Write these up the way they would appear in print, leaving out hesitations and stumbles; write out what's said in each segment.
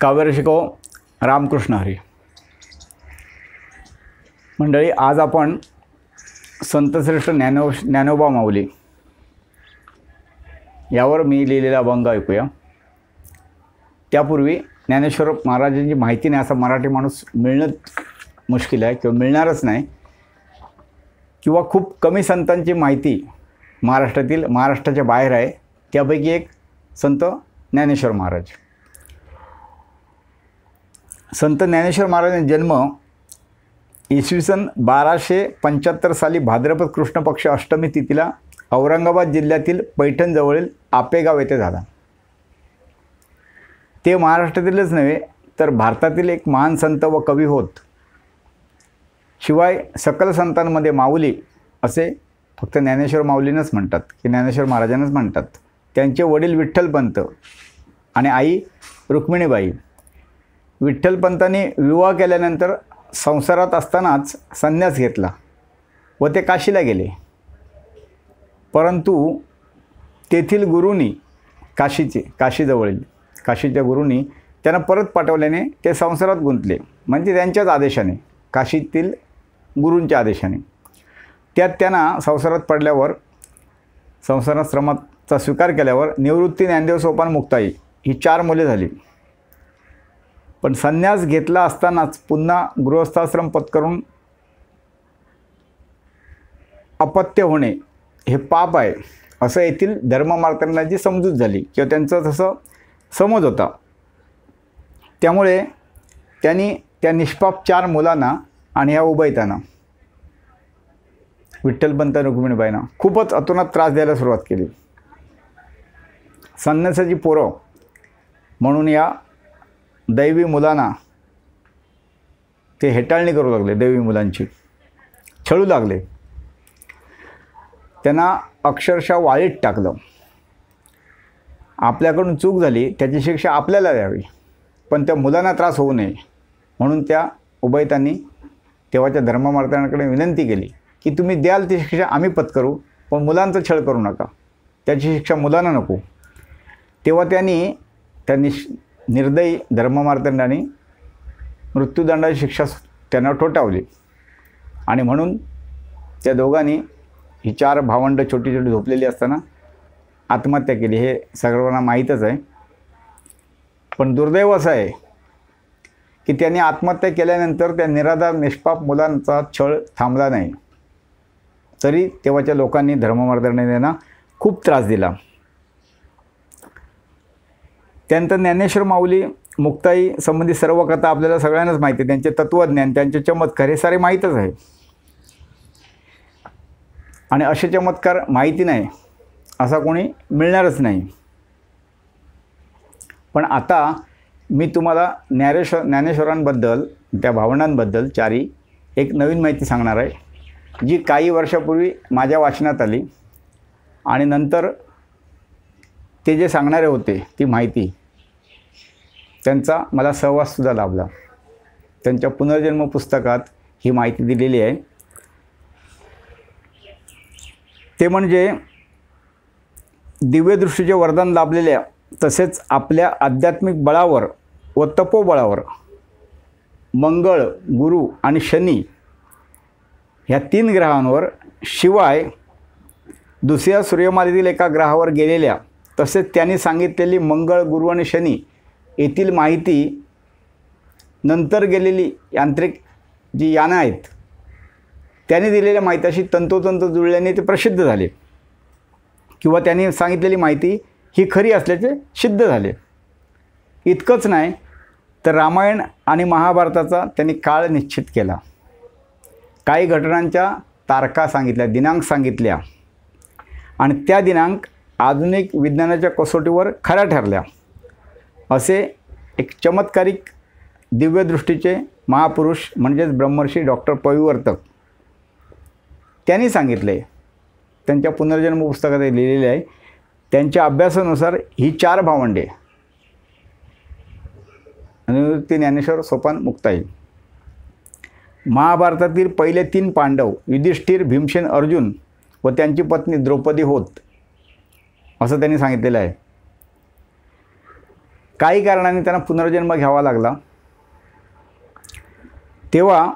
काव्यरसिको रामकृष्ण हरी मंडळी, आज आपण संतश्रेष्ठ ज्ञानोबा माऊली यावर मी लिहिलेला अभंग ऐकूया. त्यापूर्वी ज्ञानेश्वर महाराजांची माहिती नाही असा मराठी माणूस मिळणं मुश्किल आहे किंवा मिळणारच नाही, किंवा खूप कमी संतांची माहिती महाराष्ट्राच्या बाहेर आहे. त्यापैकी एक संत ज्ञानेश्वर महाराज. संत ज्ञानेश्वर महाराजांचा जन्म इसवी सन 1275 साली भाद्रपद कृष्ण पक्ष अष्टमी तिथीला औरंगाबाद जिल्ह्यातील पैठणजवळील आपेगाव येथे झाला. ते महाराष्ट्रातीलच नव्हे तर भारतातील एक महान संत व कवी होत. शिवाय सकल संतांमध्ये माऊली असे फक्त ज्ञानेश्वर माऊलीनंच म्हणतात की ज्ञानेश्वर महाराजांनाच म्हणतात. त्यांचे वडील विठ्ठलपंत आणि आई रुक्मिणीबाई. विठ्ठलपंतांनी विवाह केल्यानंतर संसारात असतानाच संन्यास घेतला व ते काशीला गेले. परंतु तेथील गुरूंनी काशीच्या गुरूंनी त्यांना परत पाठवल्याने ते संसारात गुंतले, म्हणजे त्यांच्याच आदेशाने, काशीतील गुरूंच्या आदेशाने. त्यात त्यांना संसारात पडल्यावर, संसाराश्रमाचा स्वीकार केल्यावर निवृत्ती, ज्ञानदेव, सोपान, मुक्ताई ही 4 मुले झाली. पण संन्यास घेतला असतानाच पुन्हा गृहस्थाश्रम पत्करून अपत्य होणे हे पाप आहे असं येथील धर्ममार्तंडांची समजूत झाली किंवा त्यांचं तसं समज होता. त्यामुळे त्यांनी त्या निष्पाप 4 मुलांना आणि ह्या उभयतांना, विठ्ठलपंत, रुक्मिणीबाईंना खूपच अतोनात त्रास द्यायला सुरुवात केली. संन्यासाची पोरं म्हणून या दैवी मुलांना ते हेटाळणी करू लागले. दैवी मुलांची छळू लागले. त्यांना अक्षरशः वाळीत टाकलं. आपल्याकडून चूक झाली त्याची शिक्षा आपल्याला द्यावी, पण त्या मुलांना त्रास होऊ नये म्हणून त्या उभयतांनी तेव्हाच्या धर्ममार्तंडाकडे विनंती केली की तुम्ही द्याल ती शिक्षा आम्ही पत्करू, पण मुलांचा छळ करू नका, त्याची शिक्षा मुलांना नको. तेव्हा त्यांनी निर्दयी धर्ममार्तंडांनी मृत्यूदंडाची शिक्षा त्यांना ठोठावली. आणि म्हणून त्या दोघांनी ही 4 भावंडं छोटी छोटी झोपलेली असताना आत्महत्या केली. हे सर्वांना माहीतच आहे. पण दुर्दैव असं आहे की त्यांनी आत्महत्या केल्यानंतर त्या निराधार निष्पाप मुलांचा छळ थांबला नाही. तरी तेव्हाच्या लोकांनी, धर्ममार्तंडांनी त्यांना खूप त्रास दिला. त्यानंतर ज्ञानेश्वर माऊली, मुक्ताई संबंधी सर्व कथा आपल्याला सगळ्यांनाच माहिती आहे. त्यांचे तत्त्वज्ञान, त्यांचे चमत्कार हे सारे माहीतच आहे. आणि असे चमत्कार माहिती नाही असा कोणी मिळणारच नाही. पण आता मी तुम्हाला ज्ञानेश्वरांबद्दल, त्या भावंडांबद्दल 4 एक नवीन माहिती सांगणार आहे, जी काही वर्षापूर्वी माझ्या वाचनात आली. आणि नंतर ते जे सांगणारे होते ती माहिती, त्यांचा मला सहवाससुद्धा लाभला. त्यांच्या पुनर्जन्म पुस्तकात ही माहिती दिलेली आहे. ते म्हणजे दिव्यदृष्टीचे वरदान लाभलेल्या, तसेच आपल्या आध्यात्मिक बळावर व तपोबळावर मंगळ, गुरु आणि शनी ह्या 3 ग्रहांवर, शिवाय दुसऱ्या सूर्यमालेतील एका ग्रहावर गेलेल्या, तसेच त्यांनी सांगितलेली मंगळ, गुरु आणि शनी येथील माहिती नंतर गेलेली यांत्रिक जी यानं आहेत त्यांनी दिलेल्या माहितीशी तंतोतंत जुळल्याने ते प्रसिद्ध झाले, किंवा त्यांनी सांगितलेली माहिती ही खरी असल्याचे सिद्ध झाले. इतकंच नाही तर रामायण आणि महाभारताचा त्यांनी काळ निश्चित केला. काही घटनांच्या तारखा सांगितल्या, दिनांक सांगितल्या, आणि त्या दिनांक आधुनिक विज्ञानाच्या कसोटीवर खऱ्या ठरल्या. असे एक चमत्कारिक दिव्यदृष्टीचे महापुरुष म्हणजेच ब्रह्मर्षी डॉक्टर पविवर्तक त्यांनी सांगितले. त्यांच्या पुनर्जन्म पुस्तकात लिहिलेले आहे. त्यांच्या अभ्यासानुसार ही 4 भावंडे, निवृत्ती, ज्ञानेश्वर, सोपान, मुक्ताई, महाभारतातील पहिले 3 पांडव युधिष्ठिर, भीमसेन, अर्जुन व त्यांची पत्नी द्रौपदी होत असं त्यांनी सांगितलेलं आहे. काही कारणाने त्यांना पुनर्जन्म घ्यावा लागला, तेव्हा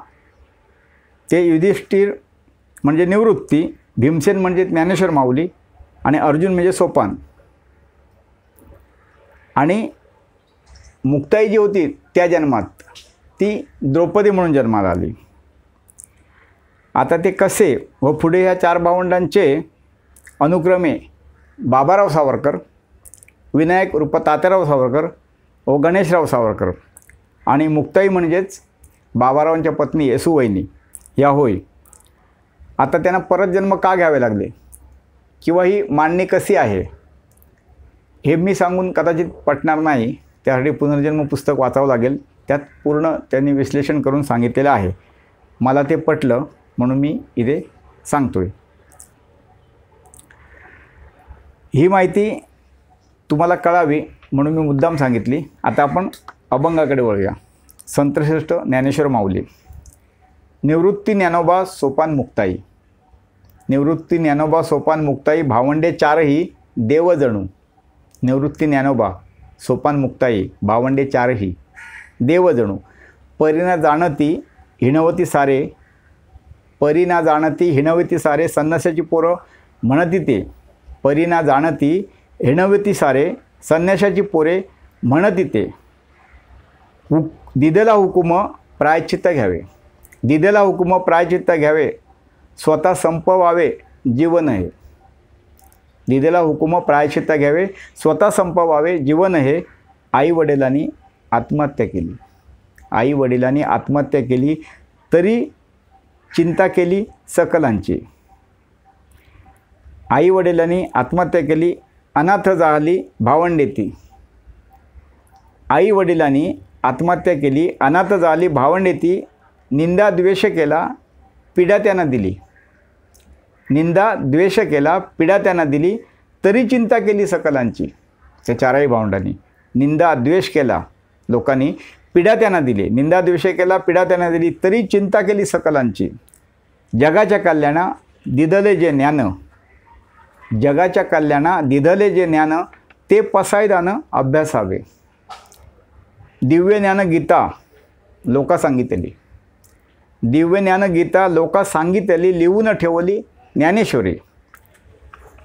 ते युधिष्ठिर म्हणजे निवृत्ती, भीमसेन म्हणजे ज्ञानेश्वर माऊली आणि अर्जुन म्हणजे सोपान आणि मुक्ताई जी होती त्या जन्मात ती द्रौपदी म्हणून जन्माला आली. आता ते कसे व पुढे ह्या 4 भावंडांचे अनुक्रमे बाबाराव सावरकर, विनायक उर्फ तात्याराव सावरकर व गणेशराव सावरकर आणि मुक्ताई म्हणजेच बाबारावांच्या पत्नी येसूवहिनी या होय. आता त्यांना परत जन्म का घ्यावे लागले किंवा ही मांडणी कशी आहे हे मी सांगून कदाचित पटणार नाही. त्यासाठी पुनर्जन्म पुस्तक वाचावं लागेल. त्यात पूर्ण त्यांनी विश्लेषण करून सांगितलेलं आहे. मला ते पटलं म्हणून मी इथे सांगतोय. ही माहिती तुम्हाला कळावी म्हणून मी मुद्दाम सांगितली. आता आपण अभंगाकडे वळूया. संतश्रेष्ठ ज्ञानेश्वर माऊली. निवृत्ती ज्ञानोबा सोपान मुक्ताई. निवृत्ती ज्ञानोबा सोपान मुक्ताई भावंडे 4ही देव जणू. निवृत्ती ज्ञानोबा सोपान मुक्ताई भावंडे 4ही देव जणू. परी ना जाणती हिणवती सारे, परी ना जाणती हिणवती सारे, संन्याशाची पोरं म्हणती ते. परी ना जाणती हिणवती सारे, संन्याशाची पोरे म्हणती ते. दिदेला हुकुम प्रायश्चित्त घ्यावे. दिदेला हुकुम प्रायश्चित्त घ्यावे, स्वतः संपवावे जीवन हे. दिदेला हुकुम प्रायश्चित्त घ्यावे, स्वतः संपवावे जीवन हे. आई वडिलांनी आत्महत्या केली. आई वडिलांनी आत्महत्या केली तरी चिंता केली सकलांची. आई वडिलांनी आत्महत्या केली, अनाथ झाली भावंडे ती. आई वडिलांनी आत्महत्या केली, अनाथ झाली भावंडे ती. निंदा द्वेष केला पीडा त्यांना दिली. निंदा द्वेष केला पीडा त्यांना दिली, तरी चिंता केली सकलांची. त्या 4ही भावंडांनी निंदा द्वेष केला, लोकांनी पीडा त्यांना दिली. निंदा द्वेष केला पीडा त्यांना दिली, तरी चिंता केली सकलांची. जगाच्या कल्याणा दिधले जे ज्ञान. जगाच्या कल्याणा दिधले जे ज्ञान, ते पसायदानं अभ्यासावे. दिव्य ज्ञान गीता लोका सांगितली. दिव्य ज्ञान गीता लोका सांगितली, लिहून ठेवली ज्ञानेश्वरी.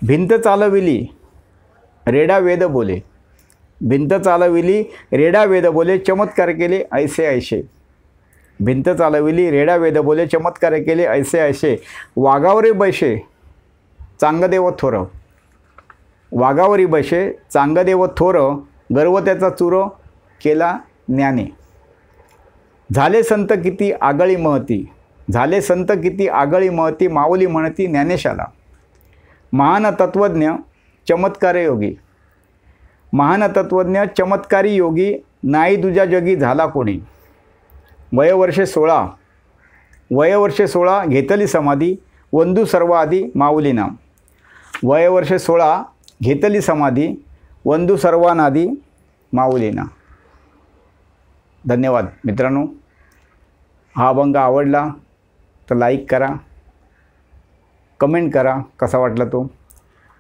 भिंत चालविली रेडा वेद बोले. भिंत चालविली रेडा वेद बोले, चमत्कार केले ऐसे ऐसे. भिंत चालविली रेडा वेद बोले, चमत्कार केले ऐसे ऐसे. वाघावरी बैसे चांगदेव थोर. वाघावरी बैसे चांगदेव थोर, गर्व त्याचा चूर केला ज्ञाने. झाले संत किती आगळी महती. झाले संत किती आगळी महती, माऊली म्हणती ज्ञानेशाला. महान तत्वज्ञ चमत्कारी योगी. महान तत्वज्ञ चमत्कारी योगी, नाही दुजा जगी झाला कोणी. वयवर्षे 16. वयवर्षे 16 घेतली समाधी, वंदू सर्व आधी माऊलीना. वयवर्षे 16 घेतली समाधी, वंदू सर्वांनादी माऊलीना. धन्यवाद मित्रांनो. हा अभंग आवडला तर लाईक करा, कमेंट करा कसा वाटला तो.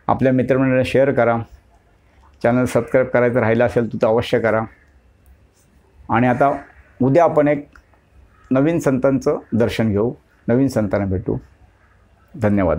आपल्या मित्रमंडळाला शेअर करा. चॅनल सबस्क्राईब करायचं राहिलं असेल तर अवश्य करा. आणि आता उद्या आपण एक नवीन संतांचं दर्शन घेऊ, नवीन संतांना भेटू. धन्यवाद.